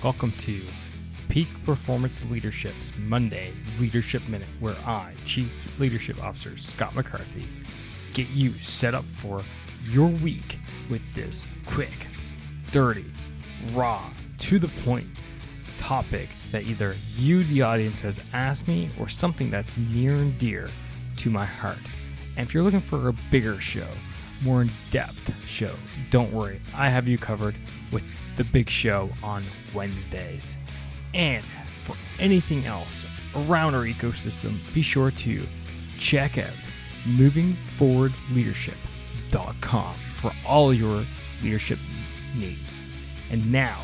Welcome to Peak Performance Leadership's Monday Leadership Minute, where I, Chief Leadership Officer Scott McCarthy, get you set up for your week with this quick, dirty, raw, to the point topic that either you, the audience, has asked me or something that's near and dear to my heart. And if you're looking for a bigger show, more in-depth show, don't worry, I have you covered with the big show on Wednesdays. And for anything else around our ecosystem, be sure to check out movingforwardleadership.com for all your leadership needs. And now,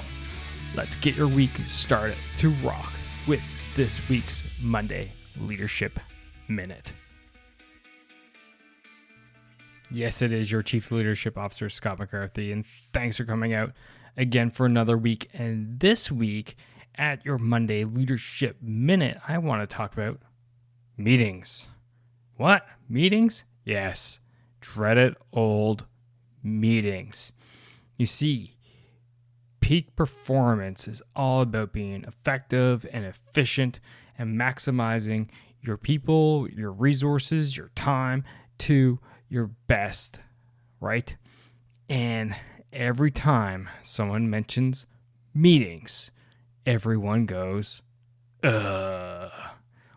let's get your week started to rock with this week's Monday Leadership Minute. Yes, it is your Chief Leadership Officer, Scott McCarthy, and thanks for coming out again for another week. And this week, at your Monday Leadership Minute, I want to talk about meetings. What? Meetings? Yes. Dreaded old meetings. You see, peak performance is all about being effective and efficient and maximizing your people, your resources, your time to your best, right? And every time someone mentions meetings, everyone goes, ugh.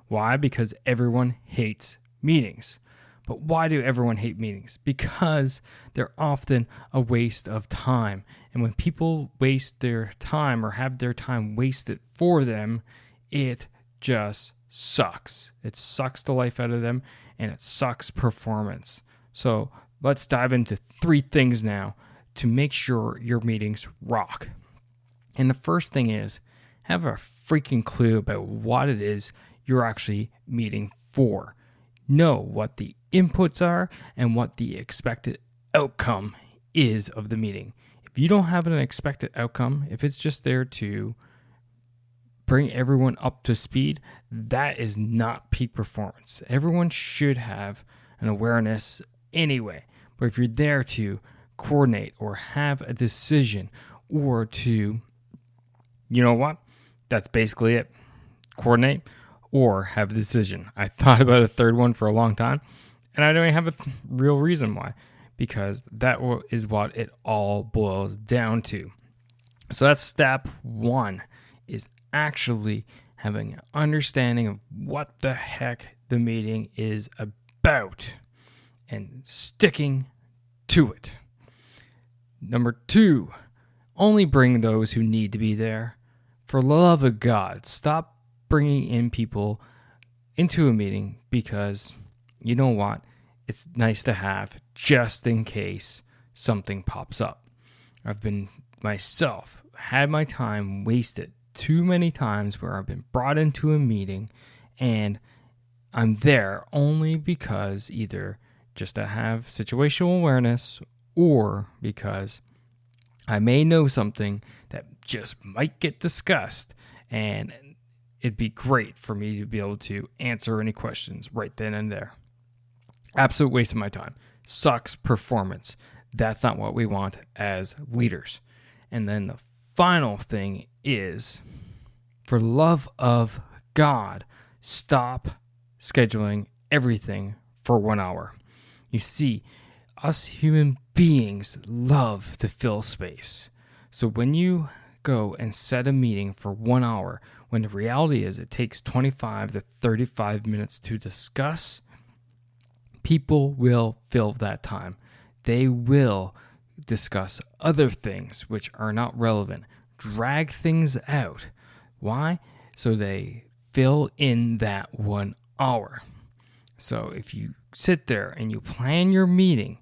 Why? Because everyone hates meetings. But why do everyone hate meetings? Because they're often a waste of time. And when people waste their time or have their time wasted for them, it just sucks. It sucks the life out of them, and it sucks performance. So let's dive into 3 things now to make sure your meetings rock. And the first thing is, have a freaking clue about what it is you're actually meeting for. Know what the inputs are and what the expected outcome is of the meeting. If you don't have an expected outcome, if it's just there to bring everyone up to speed, that is not peak performance. Everyone should have an awareness anyway. But if you're there to coordinate or have a decision or to, you know what? That's basically it. Coordinate or have a decision. I thought about a third one for a long time, and I don't even have a real reason why, because that is what it all boils down to. So that's step 1, is actually having an understanding of what the heck the meeting is about and sticking to it. Number 2, only bring those who need to be there. For the love of God, stop bringing in people into a meeting because, you know what, it's nice to have just in case something pops up. I've been myself, had my time wasted too many times where I've been brought into a meeting and I'm there only because either just to have situational awareness or because I may know something that just might get discussed, and it'd be great for me to be able to answer any questions right then and there. Absolute waste of my time. Sucks performance. That's not what we want as leaders. And then the final thing is, for love of God, stop scheduling everything for 1 hour. You see, us human beings love to fill space. So when you go and set a meeting for 1 hour, when the reality is it takes 25 to 35 minutes to discuss, people will fill that time. They will discuss other things which are not relevant, drag things out. Why? So they fill in that 1 hour. So if you sit there and you plan your meeting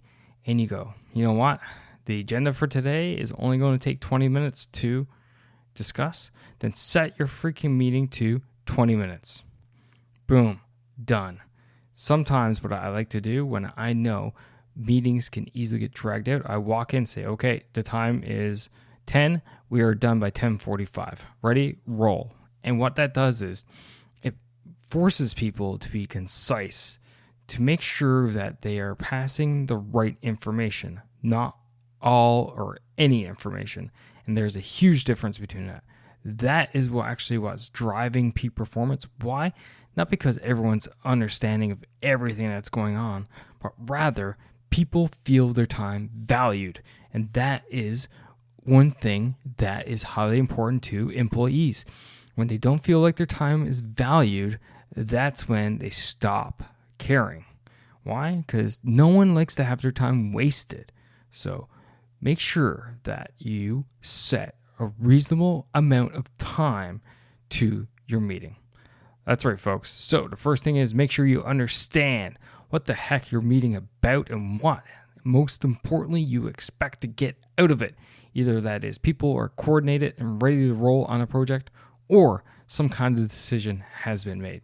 and you go, you know what? The agenda for today is only going to take 20 minutes to discuss, then set your freaking meeting to 20 minutes. Boom, done. Sometimes what I like to do when I know meetings can easily get dragged out, I walk in and say, okay, the time is 10. We are done by 10:45. Ready? Roll. And what that does is it forces people to be concise, to make sure that they are passing the right information, not all or any information. And there's a huge difference between that. That is what's driving peak performance. Why? Not because everyone's understanding of everything that's going on, but rather people feel their time valued. And that is one thing that is highly important to employees. When they don't feel like their time is valued, that's when they stop caring. Why? Because no one likes to have their time wasted. So make sure that you set a reasonable amount of time to your meeting. That's right, folks. So the first thing is make sure you understand what the heck you're meeting about and what, most importantly, you expect to get out of it. Either that is people are coordinated and ready to roll on a project, or some kind of decision has been made.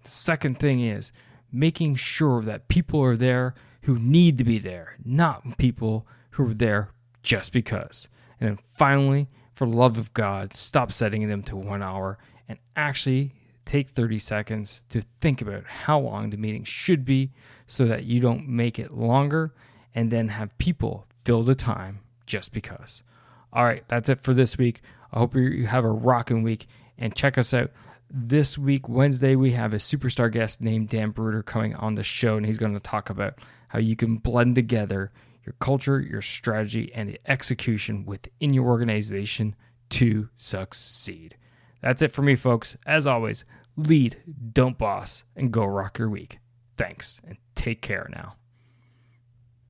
The second thing is making sure that people are there who need to be there, not people who are there just because. And then finally, for the love of God, stop setting them to 1 hour and actually take 30 seconds to think about how long the meeting should be so that you don't make it longer and then have people fill the time just because. All right, that's it for this week. I hope you have a rocking week, and check us out. This week, Wednesday, we have a superstar guest named Dan Bruder coming on the show, and he's going to talk about how you can blend together your culture, your strategy, and the execution within your organization to succeed. That's it for me, folks. As always, lead, don't boss, and go rock your week. Thanks, and take care now.